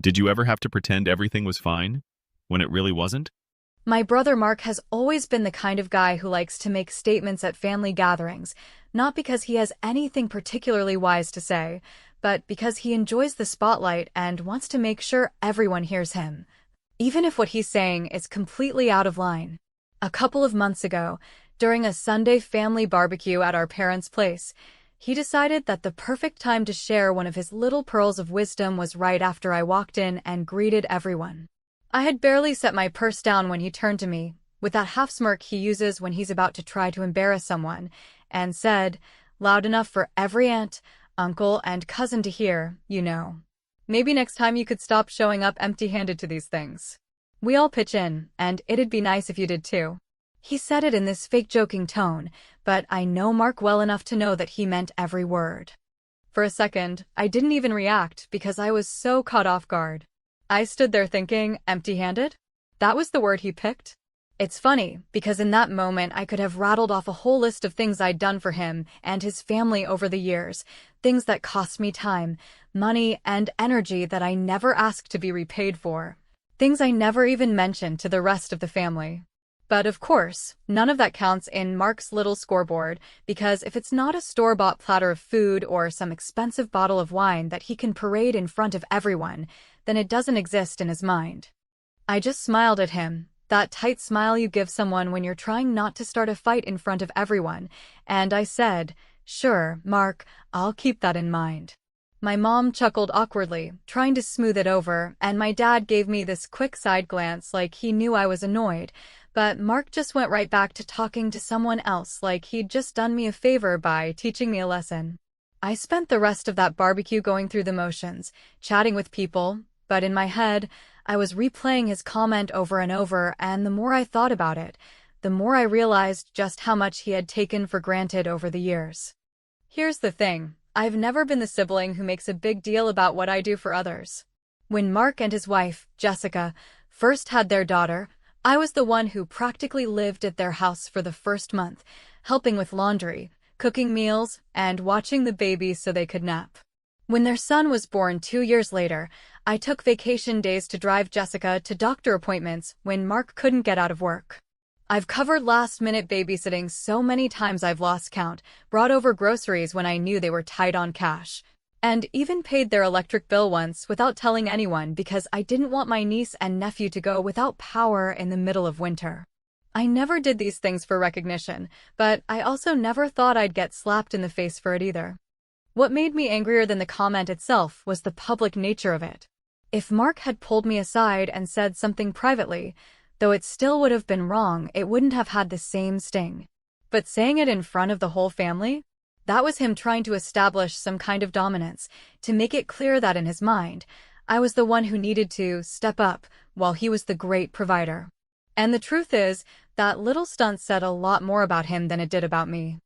Did you ever have to pretend everything was fine when it really wasn't? My brother Mark has always been the kind of guy who likes to make statements at family gatherings, not because he has anything particularly wise to say, but because he enjoys the spotlight and wants to make sure everyone hears him, even if what he's saying is completely out of line. A couple of months ago, during a Sunday family barbecue at our parents' place, he decided that the perfect time to share one of his little pearls of wisdom was right after I walked in and greeted everyone. I had barely set my purse down when he turned to me, with that half smirk he uses when he's about to try to embarrass someone, and said, loud enough for every aunt, uncle, and cousin to hear, you know. Maybe next time you could stop showing up empty-handed to these things. We all pitch in, and it'd be nice if you did too. He said it in this fake joking tone, but I know Mark well enough to know that he meant every word. For a second, I didn't even react because I was so caught off guard. I stood there thinking, empty-handed? That was the word he picked? It's funny, because in that moment I could have rattled off a whole list of things I'd done for him and his family over the years, things that cost me time, money, and energy that I never asked to be repaid for, things I never even mentioned to the rest of the family. But of course, none of that counts in Mark's little scoreboard, because if it's not a store-bought platter of food or some expensive bottle of wine that he can parade in front of everyone, then it doesn't exist in his mind. I just smiled at him, that tight smile you give someone when you're trying not to start a fight in front of everyone, and I said, sure, Mark, I'll keep that in mind. My mom chuckled awkwardly, trying to smooth it over, and my dad gave me this quick side glance like he knew I was annoyed, but Mark just went right back to talking to someone else like he'd just done me a favor by teaching me a lesson. I spent the rest of that barbecue going through the motions, chatting with people, but in my head, I was replaying his comment over and over, and the more I thought about it, the more I realized just how much he had taken for granted over the years. Here's the thing, I've never been the sibling who makes a big deal about what I do for others. When Mark and his wife, Jessica, first had their daughter, I was the one who practically lived at their house for the first month, helping with laundry, cooking meals, and watching the baby so they could nap. When their son was born 2 years later, I took vacation days to drive Jessica to doctor appointments when Mark couldn't get out of work. I've covered last-minute babysitting so many times I've lost count, brought over groceries when I knew they were tight on cash, and even paid their electric bill once without telling anyone because I didn't want my niece and nephew to go without power in the middle of winter. I never did these things for recognition, but I also never thought I'd get slapped in the face for it either. What made me angrier than the comment itself was the public nature of it. If Mark had pulled me aside and said something privately, though it still would have been wrong, it wouldn't have had the same sting. But saying it in front of the whole family? That was him trying to establish some kind of dominance, to make it clear that in his mind, I was the one who needed to step up, while he was the great provider. And the truth is, that little stunt said a lot more about him than it did about me.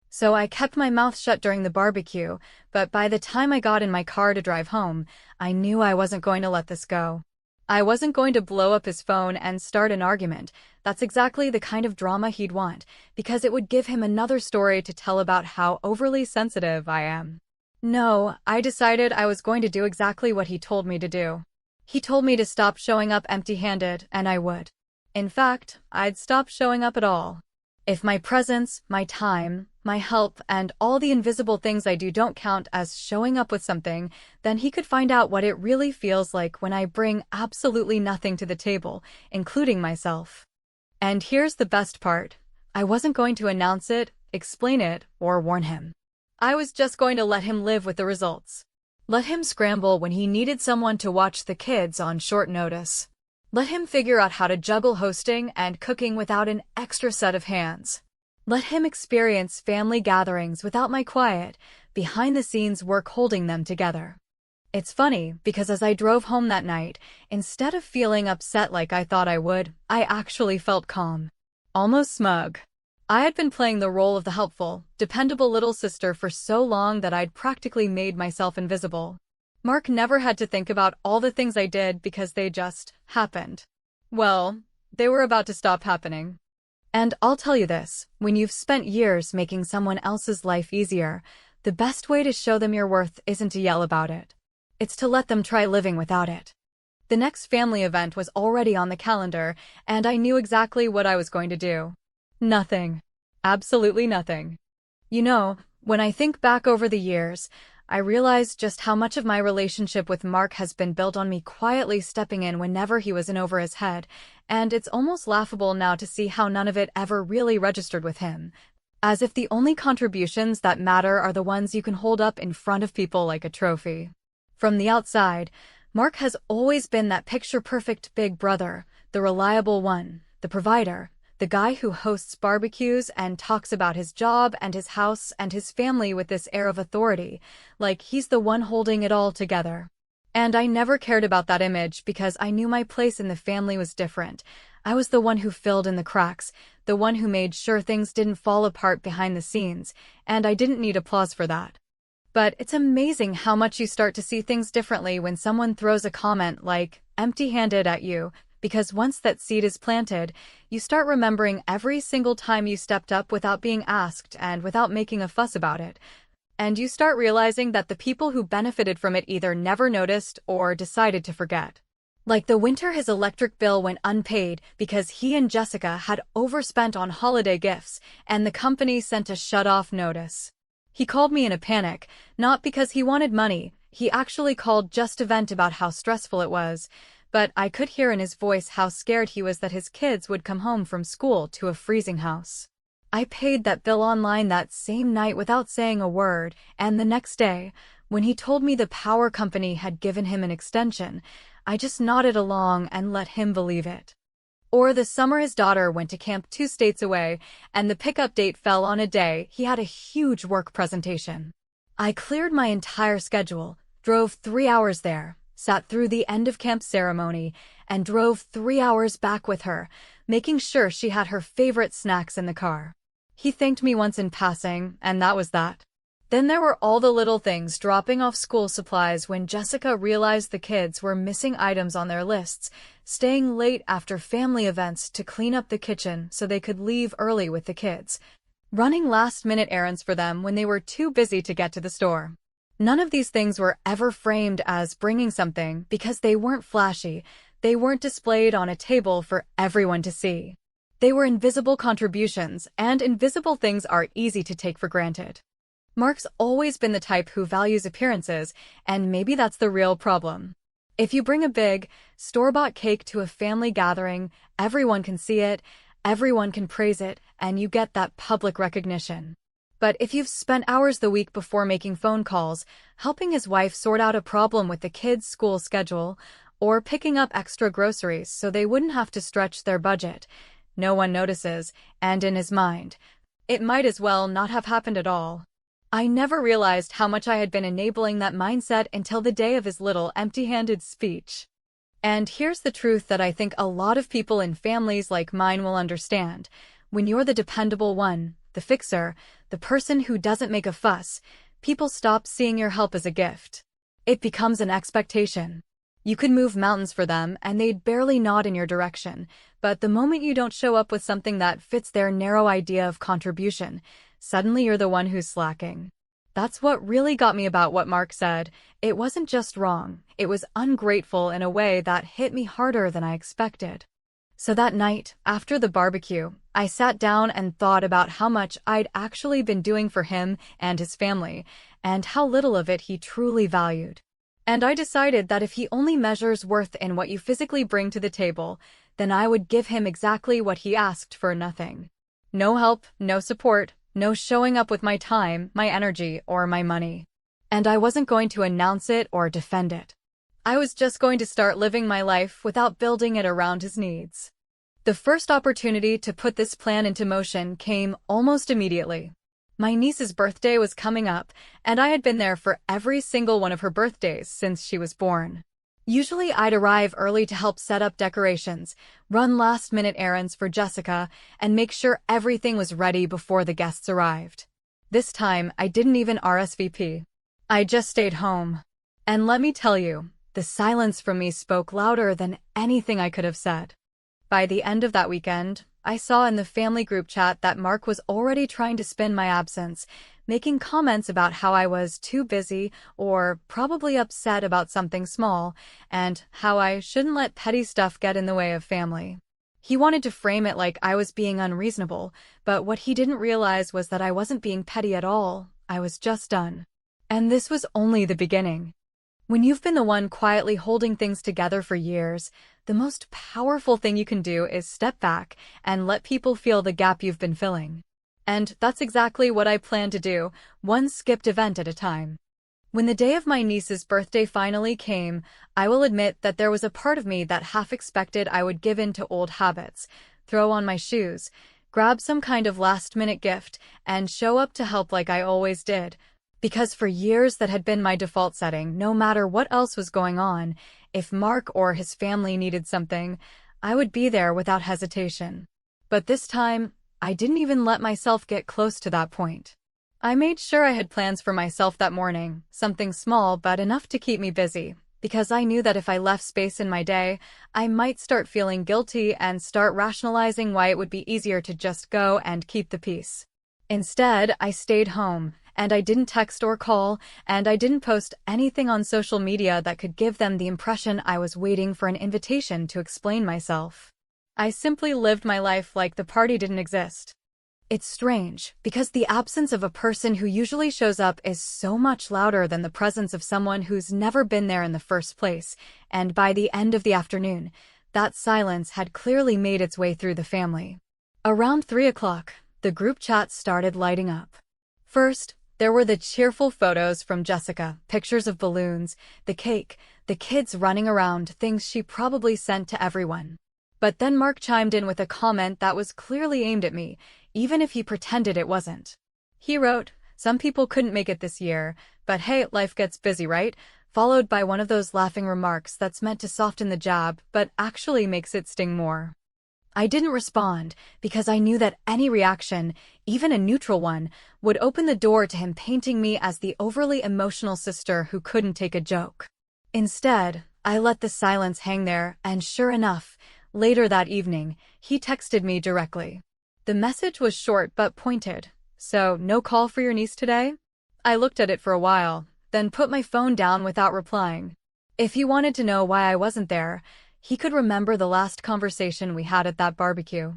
So I kept my mouth shut during the barbecue, but by the time I got in my car to drive home, I knew I wasn't going to let this go. I wasn't going to blow up his phone and start an argument. That's exactly the kind of drama he'd want, because it would give him another story to tell about how overly sensitive I am. No, I decided I was going to do exactly what he told me to do. He told me to stop showing up empty-handed, and I would. In fact, I'd stop showing up at all. If my presence, my time, my help, and all the invisible things I do don't count as showing up with something, then he could find out what it really feels like when I bring absolutely nothing to the table, including myself. And here's the best part. I wasn't going to announce it, explain it, or warn him. I was just going to let him live with the results. Let him scramble when he needed someone to watch the kids on short notice. Let him figure out how to juggle hosting and cooking without an extra set of hands. Let him experience family gatherings without my quiet, behind-the-scenes work holding them together. It's funny, because as I drove home that night, instead of feeling upset like I thought I would, I actually felt calm. Almost smug. I had been playing the role of the helpful, dependable little sister for so long that I'd practically made myself invisible. Mark never had to think about all the things I did because they just happened. Well, they were about to stop happening. And I'll tell you this, when you've spent years making someone else's life easier, the best way to show them your worth isn't to yell about it. It's to let them try living without it. The next family event was already on the calendar, and I knew exactly what I was going to do. Nothing. Absolutely nothing. You know, when I think back over the years, I realize just how much of my relationship with Mark has been built on me quietly stepping in whenever he was in over his head, and it's almost laughable now to see how none of it ever really registered with him. As if the only contributions that matter are the ones you can hold up in front of people like a trophy. From the outside, Mark has always been that picture-perfect big brother, the reliable one, the provider, the guy who hosts barbecues and talks about his job and his house and his family with this air of authority, like he's the one holding it all together. And I never cared about that image because I knew my place in the family was different. I was the one who filled in the cracks, the one who made sure things didn't fall apart behind the scenes, and I didn't need applause for that. But it's amazing how much you start to see things differently when someone throws a comment like, empty-handed at you, because once that seed is planted, you start remembering every single time you stepped up without being asked and without making a fuss about it. And you start realizing that the people who benefited from it either never noticed or decided to forget. Like the winter his electric bill went unpaid because he and Jessica had overspent on holiday gifts, and the company sent a shut-off notice. He called me in a panic, not because he wanted money, he actually called just to vent about how stressful it was, but I could hear in his voice how scared he was that his kids would come home from school to a freezing house. I paid that bill online that same night without saying a word, and the next day, when he told me the power company had given him an extension, I just nodded along and let him believe it. Or the summer his daughter went to camp 2 states away, and the pickup date fell on a day he had a huge work presentation. I cleared my entire schedule, drove 3 hours there, sat through the end of camp ceremony, and drove 3 hours back with her, making sure she had her favorite snacks in the car. He thanked me once in passing, and that was that. Then there were all the little things, dropping off school supplies when Jessica realized the kids were missing items on their lists, staying late after family events to clean up the kitchen so they could leave early with the kids, running last-minute errands for them when they were too busy to get to the store. None of these things were ever framed as bringing something because they weren't flashy, they weren't displayed on a table for everyone to see. They were invisible contributions, and invisible things are easy to take for granted. Mark's always been the type who values appearances, and maybe that's the real problem. If you bring a big, store-bought cake to a family gathering, everyone can see it, everyone can praise it, and you get that public recognition. But if you've spent hours the week before making phone calls, helping his wife sort out a problem with the kids' school schedule, or picking up extra groceries so they wouldn't have to stretch their budget, no one notices, and in his mind, it might as well not have happened at all. I never realized how much I had been enabling that mindset until the day of his little empty-handed speech. And here's the truth that I think a lot of people in families like mine will understand. When you're the dependable one, the fixer, the person who doesn't make a fuss, people stop seeing your help as a gift. It becomes an expectation. You could move mountains for them and they'd barely nod in your direction, but the moment you don't show up with something that fits their narrow idea of contribution, suddenly you're the one who's slacking. That's what really got me about what Mark said. It wasn't just wrong, it was ungrateful in a way that hit me harder than I expected. So that night, after the barbecue, I sat down and thought about how much I'd actually been doing for him and his family, and how little of it he truly valued. And I decided that if he only measures worth in what you physically bring to the table, then I would give him exactly what he asked for: nothing. No help, no support, no showing up with my time, my energy, or my money. And I wasn't going to announce it or defend it. I was just going to start living my life without building it around his needs. The first opportunity to put this plan into motion came almost immediately. My niece's birthday was coming up, and I had been there for every single one of her birthdays since she was born. Usually I'd arrive early to help set up decorations, run last-minute errands for Jessica, and make sure everything was ready before the guests arrived. This time, I didn't even RSVP. I just stayed home. And let me tell you, the silence from me spoke louder than anything I could have said. By the end of that weekend, I saw in the family group chat that Mark was already trying to spin my absence, making comments about how I was too busy or probably upset about something small, and how I shouldn't let petty stuff get in the way of family. He wanted to frame it like I was being unreasonable, but what he didn't realize was that I wasn't being petty at all. I was just done. And this was only the beginning. When you've been the one quietly holding things together for years, the most powerful thing you can do is step back and let people feel the gap you've been filling. And that's exactly what I plan to do, one skipped event at a time. When the day of my niece's birthday finally came, I will admit that there was a part of me that half expected I would give in to old habits, throw on my shoes, grab some kind of last-minute gift, and show up to help like I always did. Because for years that had been my default setting, no matter what else was going on, if Mark or his family needed something, I would be there without hesitation. But this time, I didn't even let myself get close to that point. I made sure I had plans for myself that morning, something small but enough to keep me busy, because I knew that if I left space in my day, I might start feeling guilty and start rationalizing why it would be easier to just go and keep the peace. Instead, I stayed home, and I didn't text or call, and I didn't post anything on social media that could give them the impression I was waiting for an invitation to explain myself. I simply lived my life like the party didn't exist. It's strange, because the absence of a person who usually shows up is so much louder than the presence of someone who's never been there in the first place, and by the end of the afternoon, that silence had clearly made its way through the family. Around 3 o'clock, the group chat started lighting up. First, there were the cheerful photos from Jessica, pictures of balloons, the cake, the kids running around, things she probably sent to everyone. But then Mark chimed in with a comment that was clearly aimed at me, even if he pretended it wasn't. He wrote, "Some people couldn't make it this year, but hey, life gets busy, right?" Followed by one of those laughing remarks that's meant to soften the jab, but actually makes it sting more. I didn't respond, because I knew that any reaction, even a neutral one, would open the door to him painting me as the overly emotional sister who couldn't take a joke. Instead, I let the silence hang there, and sure enough, later that evening, he texted me directly. The message was short but pointed. "So, no call for your niece today?" I looked at it for a while, then put my phone down without replying. If he wanted to know why I wasn't there, he could remember the last conversation we had at that barbecue.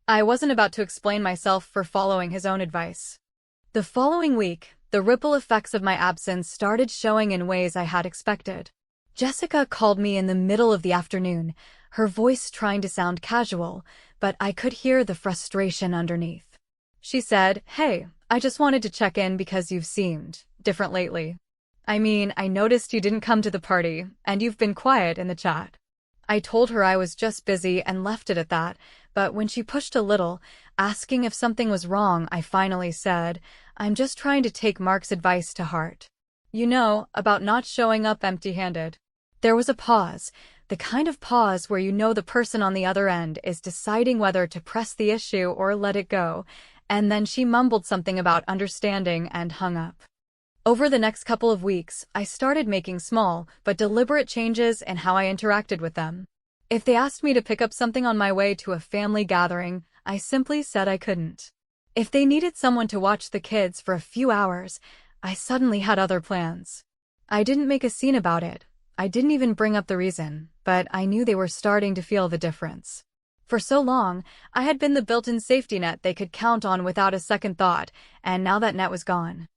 I wasn't about to explain myself for following his own advice. The following week, the ripple effects of my absence started showing in ways I had expected. Jessica called me in the middle of the afternoon, her voice trying to sound casual, but I could hear the frustration underneath. She said, "Hey, I just wanted to check in because you've seemed different lately. I mean, I noticed you didn't come to the party, and you've been quiet in the chat." I told her I was just busy and left it at that, but when she pushed a little, asking if something was wrong, I finally said, "I'm just trying to take Mark's advice to heart. You know, about not showing up empty-handed." There was a pause, the kind of pause where you know the person on the other end is deciding whether to press the issue or let it go, and then she mumbled something about understanding and hung up. Over the next couple of weeks, I started making small but deliberate changes in how I interacted with them. If they asked me to pick up something on my way to a family gathering, I simply said I couldn't. If they needed someone to watch the kids for a few hours, I suddenly had other plans. I didn't make a scene about it. I didn't even bring up the reason, but I knew they were starting to feel the difference. For so long, I had been the built-in safety net they could count on without a second thought, and now that net was gone.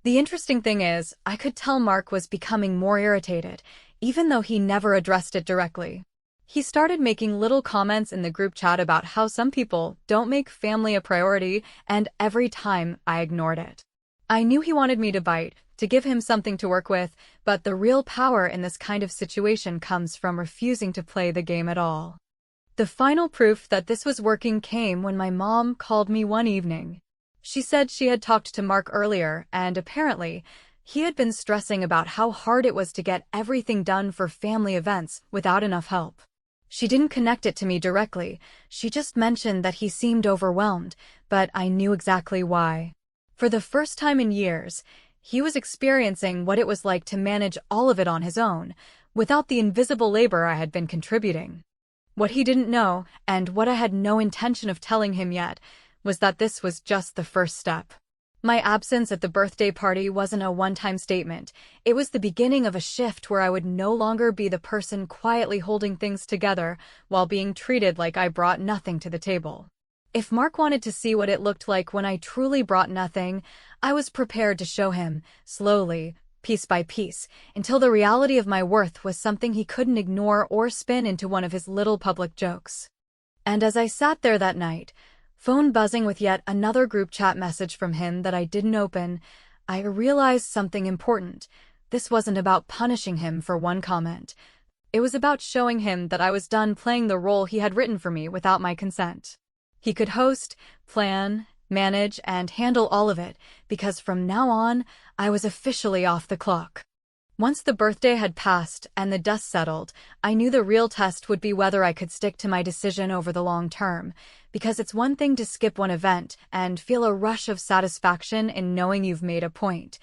The interesting thing is, I could tell Mark was becoming more irritated, even though he never addressed it directly. He started making little comments in the group chat about how some people don't make family a priority, and every time I ignored it. I knew he wanted me to bite, to give him something to work with, but the real power in this kind of situation comes from refusing to play the game at all. The final proof that this was working came when my mom called me one evening. She said she had talked to Mark earlier, and apparently, he had been stressing about how hard it was to get everything done for family events without enough help. She didn't connect it to me directly, she just mentioned that he seemed overwhelmed, but I knew exactly why. For the first time in years, he was experiencing what it was like to manage all of it on his own, without the invisible labor I had been contributing. What he didn't know, and what I had no intention of telling him yet, was that this was just the first step. My absence at the birthday party wasn't a one-time statement. It was the beginning of a shift where I would no longer be the person quietly holding things together while being treated like I brought nothing to the table. If Mark wanted to see what it looked like when I truly brought nothing, I was prepared to show him, slowly, piece by piece, until the reality of my worth was something he couldn't ignore or spin into one of his little public jokes. And as I sat there that night, phone buzzing with yet another group chat message from him that I didn't open, I realized something important. This wasn't about punishing him for one comment. It was about showing him that I was done playing the role he had written for me without my consent. He could host, plan, manage, and handle all of it, because from now on, I was officially off the clock. Once the birthday had passed and the dust settled, I knew the real test would be whether I could stick to my decision over the long term, because it's one thing to skip one event and feel a rush of satisfaction in knowing you've made a point,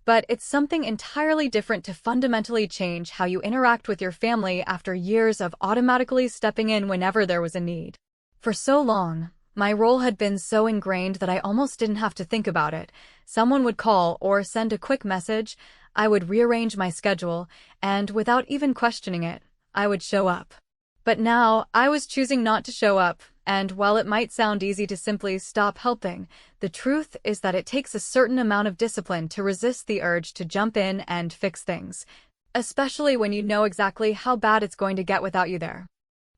but it's something entirely different to fundamentally change how you interact with your family after years of automatically stepping in whenever there was a need. For so long, my role had been so ingrained that I almost didn't have to think about it. Someone would call or send a quick message, I would rearrange my schedule, and without even questioning it, I would show up. But now, I was choosing not to show up, and while it might sound easy to simply stop helping, the truth is that it takes a certain amount of discipline to resist the urge to jump in and fix things, especially when you know exactly how bad it's going to get without you there.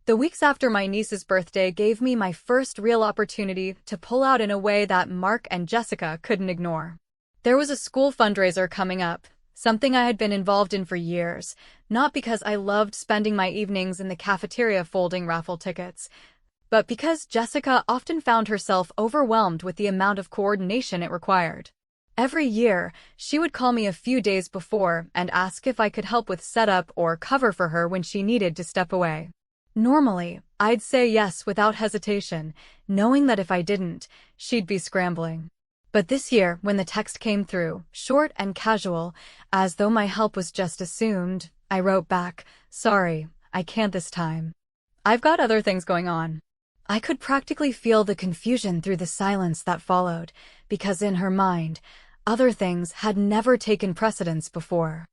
The weeks after my niece's birthday gave me my first real opportunity to pull out in a way that Mark and Jessica couldn't ignore. There was a school fundraiser coming up, something I had been involved in for years, not because I loved spending my evenings in the cafeteria folding raffle tickets, but because Jessica often found herself overwhelmed with the amount of coordination it required. Every year, she would call me a few days before and ask if I could help with setup or cover for her when she needed to step away. Normally, I'd say yes without hesitation, knowing that if I didn't, she'd be scrambling. But this year, when the text came through, short and casual, as though my help was just assumed, I wrote back, "Sorry, I can't this time. I've got other things going on." I could practically feel the confusion through the silence that followed, because in her mind, other things had never taken precedence before.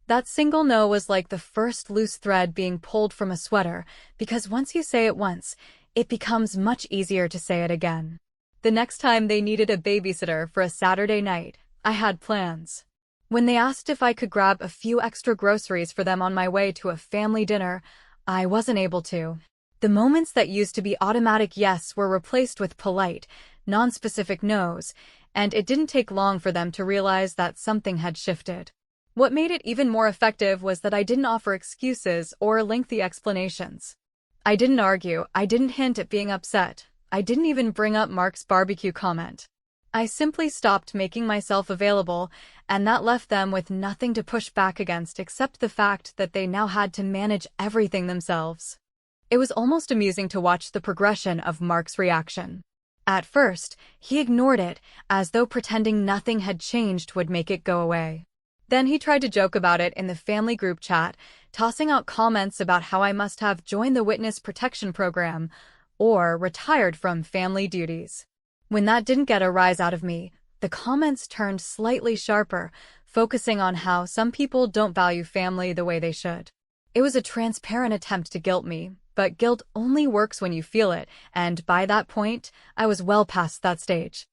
That single no was like the first loose thread being pulled from a sweater, because once you say it once, it becomes much easier to say it again. The next time they needed a babysitter for a Saturday night, I had plans. When they asked if I could grab a few extra groceries for them on my way to a family dinner, I wasn't able to. The moments that used to be automatic yes were replaced with polite, non-specific no's, and it didn't take long for them to realize that something had shifted. What made it even more effective was that I didn't offer excuses or lengthy explanations. I didn't argue, I didn't hint at being upset, I didn't even bring up Mark's barbecue comment. I simply stopped making myself available, and that left them with nothing to push back against except the fact that they now had to manage everything themselves. It was almost amusing to watch the progression of Mark's reaction. At first, he ignored it, as though pretending nothing had changed would make it go away. Then he tried to joke about it in the family group chat, tossing out comments about how I must have joined the witness protection program or retired from family duties. When that didn't get a rise out of me, the comments turned slightly sharper, focusing on how some people don't value family the way they should. It was a transparent attempt to guilt me, but guilt only works when you feel it, and by that point, I was well past that stage.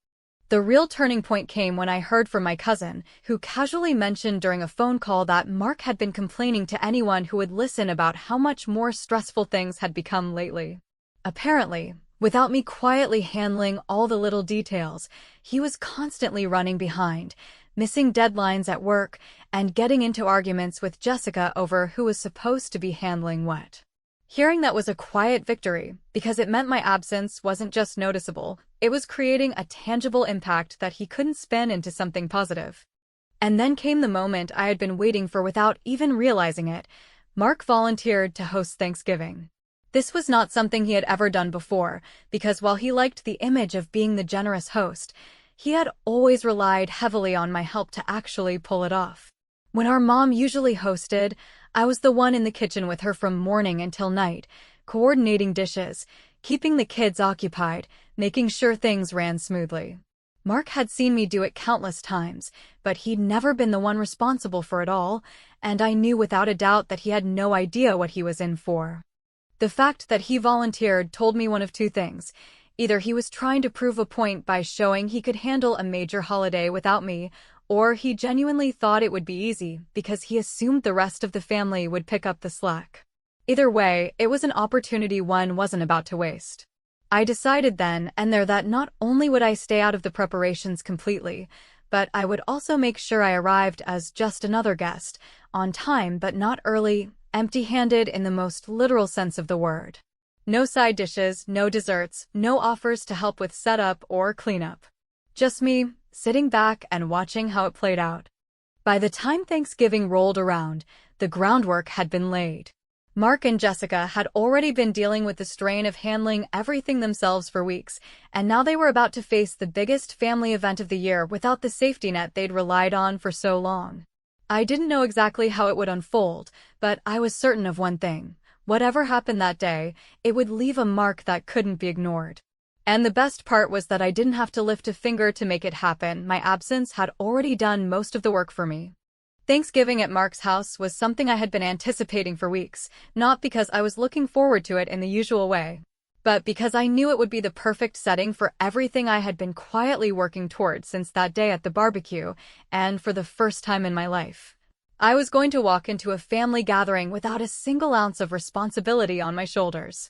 The real turning point came when I heard from my cousin, who casually mentioned during a phone call that Mark had been complaining to anyone who would listen about how much more stressful things had become lately. Apparently, without me quietly handling all the little details, he was constantly running behind, missing deadlines at work, and getting into arguments with Jessica over who was supposed to be handling what. Hearing that was a quiet victory, because it meant my absence wasn't just noticeable, it was creating a tangible impact that he couldn't spin into something positive. And then came the moment I had been waiting for without even realizing it. Mark volunteered to host Thanksgiving. This was not something he had ever done before, because while he liked the image of being the generous host, he had always relied heavily on my help to actually pull it off. When our mom usually hosted, I was the one in the kitchen with her from morning until night, coordinating dishes, keeping the kids occupied, making sure things ran smoothly. Mark had seen me do it countless times, but he'd never been the one responsible for it all, and I knew without a doubt that he had no idea what he was in for. The fact that he volunteered told me one of two things. Either he was trying to prove a point by showing he could handle a major holiday without me, or he genuinely thought it would be easy because he assumed the rest of the family would pick up the slack. Either way, it was an opportunity one wasn't about to waste. I decided then and there that not only would I stay out of the preparations completely, but I would also make sure I arrived as just another guest, on time but not early, empty-handed in the most literal sense of the word. No side dishes, no desserts, no offers to help with setup or cleanup. Just me, sitting back and watching how it played out. By the time Thanksgiving rolled around, the groundwork had been laid. Mark and Jessica had already been dealing with the strain of handling everything themselves for weeks, and now they were about to face the biggest family event of the year without the safety net they'd relied on for so long. I didn't know exactly how it would unfold, but I was certain of one thing. Whatever happened that day, it would leave a mark that couldn't be ignored. And the best part was that I didn't have to lift a finger to make it happen. My absence had already done most of the work for me. Thanksgiving at Mark's house was something I had been anticipating for weeks, not because I was looking forward to it in the usual way, but because I knew it would be the perfect setting for everything I had been quietly working toward since that day at the barbecue, and for the first time in my life. I was going to walk into a family gathering without a single ounce of responsibility on my shoulders.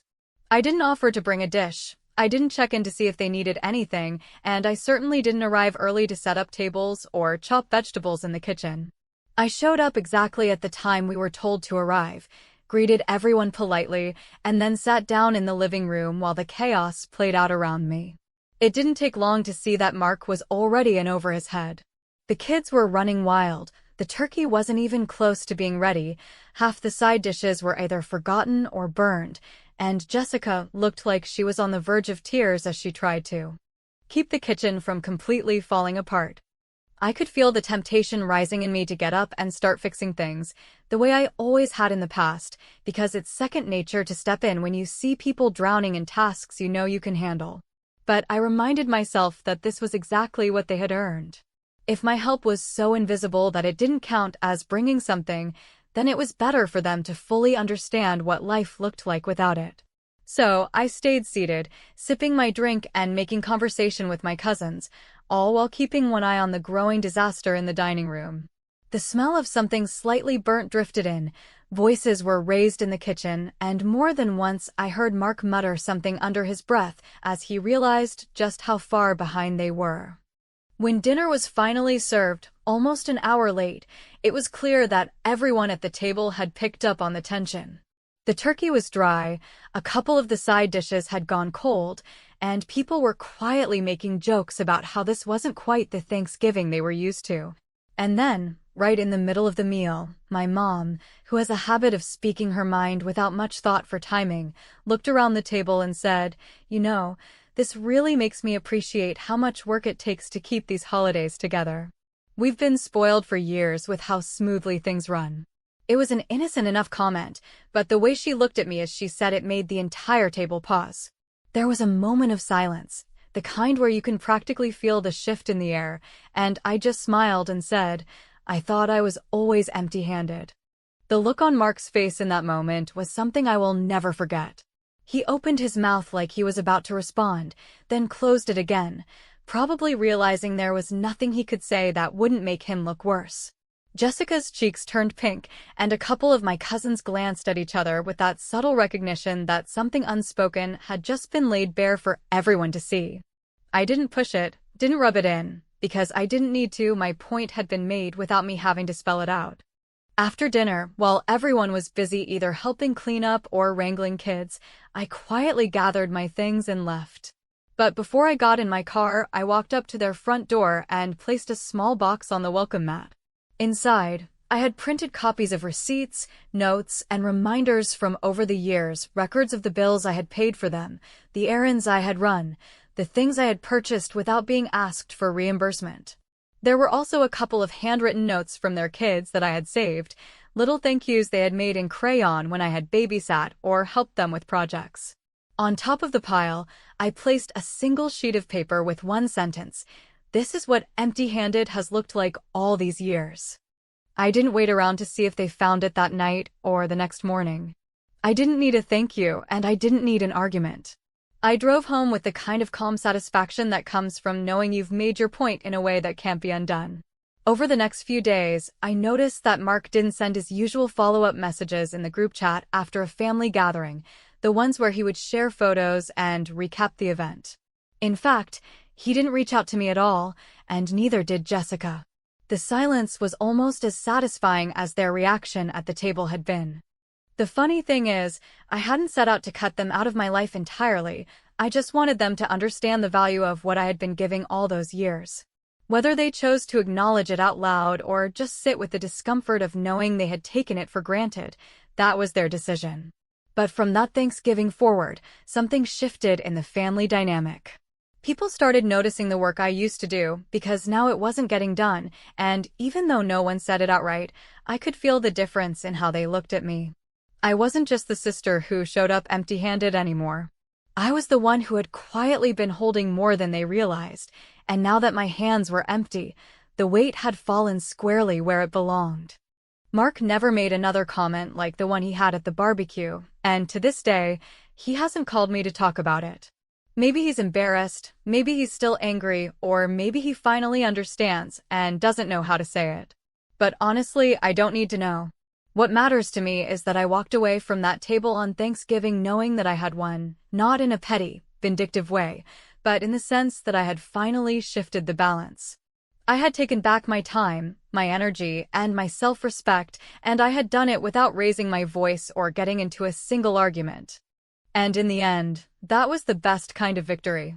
I didn't offer to bring a dish, I didn't check in to see if they needed anything, and I certainly didn't arrive early to set up tables or chop vegetables in the kitchen. I showed up exactly at the time we were told to arrive, greeted everyone politely, and then sat down in the living room while the chaos played out around me. It didn't take long to see that Mark was already in over his head. The kids were running wild, the turkey wasn't even close to being ready, half the side dishes were either forgotten or burned, and Jessica looked like she was on the verge of tears as she tried to keep the kitchen from completely falling apart. I could feel the temptation rising in me to get up and start fixing things, the way I always had in the past, because it's second nature to step in when you see people drowning in tasks you know you can handle. But I reminded myself that this was exactly what they had earned. If my help was so invisible that it didn't count as bringing something, then it was better for them to fully understand what life looked like without it. So I stayed seated, sipping my drink and making conversation with my cousins, all while keeping one eye on the growing disaster in the dining room. The smell of something slightly burnt drifted in, voices were raised in the kitchen, and more than once I heard Mark mutter something under his breath as he realized just how far behind they were. When dinner was finally served, almost an hour late, it was clear that everyone at the table had picked up on the tension. The turkey was dry, a couple of the side dishes had gone cold, and people were quietly making jokes about how this wasn't quite the Thanksgiving they were used to. And then, right in the middle of the meal, my mom, who has a habit of speaking her mind without much thought for timing, looked around the table and said, "You know, this really makes me appreciate how much work it takes to keep these holidays together. We've been spoiled for years with how smoothly things run." It was an innocent enough comment, but the way she looked at me as she said it made the entire table pause. There was a moment of silence, the kind where you can practically feel the shift in the air, and I just smiled and said, "I thought I was always empty-handed." The look on Mark's face in that moment was something I will never forget. He opened his mouth like he was about to respond, then closed it again, probably realizing there was nothing he could say that wouldn't make him look worse. Jessica's cheeks turned pink, and a couple of my cousins glanced at each other with that subtle recognition that something unspoken had just been laid bare for everyone to see. I didn't push it, didn't rub it in, because I didn't need to. My point had been made without me having to spell it out. After dinner, while everyone was busy either helping clean up or wrangling kids, I quietly gathered my things and left. But before I got in my car, I walked up to their front door and placed a small box on the welcome mat. Inside, I had printed copies of receipts, notes, and reminders from over the years, records of the bills I had paid for them, the errands I had run, the things I had purchased without being asked for reimbursement. There were also a couple of handwritten notes from their kids that I had saved, little thank yous they had made in crayon when I had babysat or helped them with projects. On top of the pile, I placed a single sheet of paper with one sentence: This is what empty-handed has looked like all these years. I didn't wait around to see if they found it that night or the next morning. I didn't need a thank you, and I didn't need an argument. I drove home with the kind of calm satisfaction that comes from knowing you've made your point in a way that can't be undone. Over the next few days, I noticed that Mark didn't send his usual follow-up messages in the group chat after a family gathering, the ones where he would share photos and recap the event. In fact, he didn't reach out to me at all, and neither did Jessica. The silence was almost as satisfying as their reaction at the table had been. The funny thing is, I hadn't set out to cut them out of my life entirely. I just wanted them to understand the value of what I had been giving all those years. Whether they chose to acknowledge it out loud or just sit with the discomfort of knowing they had taken it for granted, that was their decision. But from that Thanksgiving forward, something shifted in the family dynamic. People started noticing the work I used to do because now it wasn't getting done, and even though no one said it outright, I could feel the difference in how they looked at me. I wasn't just the sister who showed up empty-handed anymore. I was the one who had quietly been holding more than they realized, and now that my hands were empty, the weight had fallen squarely where it belonged. Mark never made another comment like the one he had at the barbecue, and to this day, he hasn't called me to talk about it. Maybe he's embarrassed, maybe he's still angry, or maybe he finally understands and doesn't know how to say it. But honestly, I don't need to know. What matters to me is that I walked away from that table on Thanksgiving knowing that I had won, not in a petty, vindictive way, but in the sense that I had finally shifted the balance. I had taken back my time, my energy, and my self-respect, and I had done it without raising my voice or getting into a single argument. And in the end, that was the best kind of victory.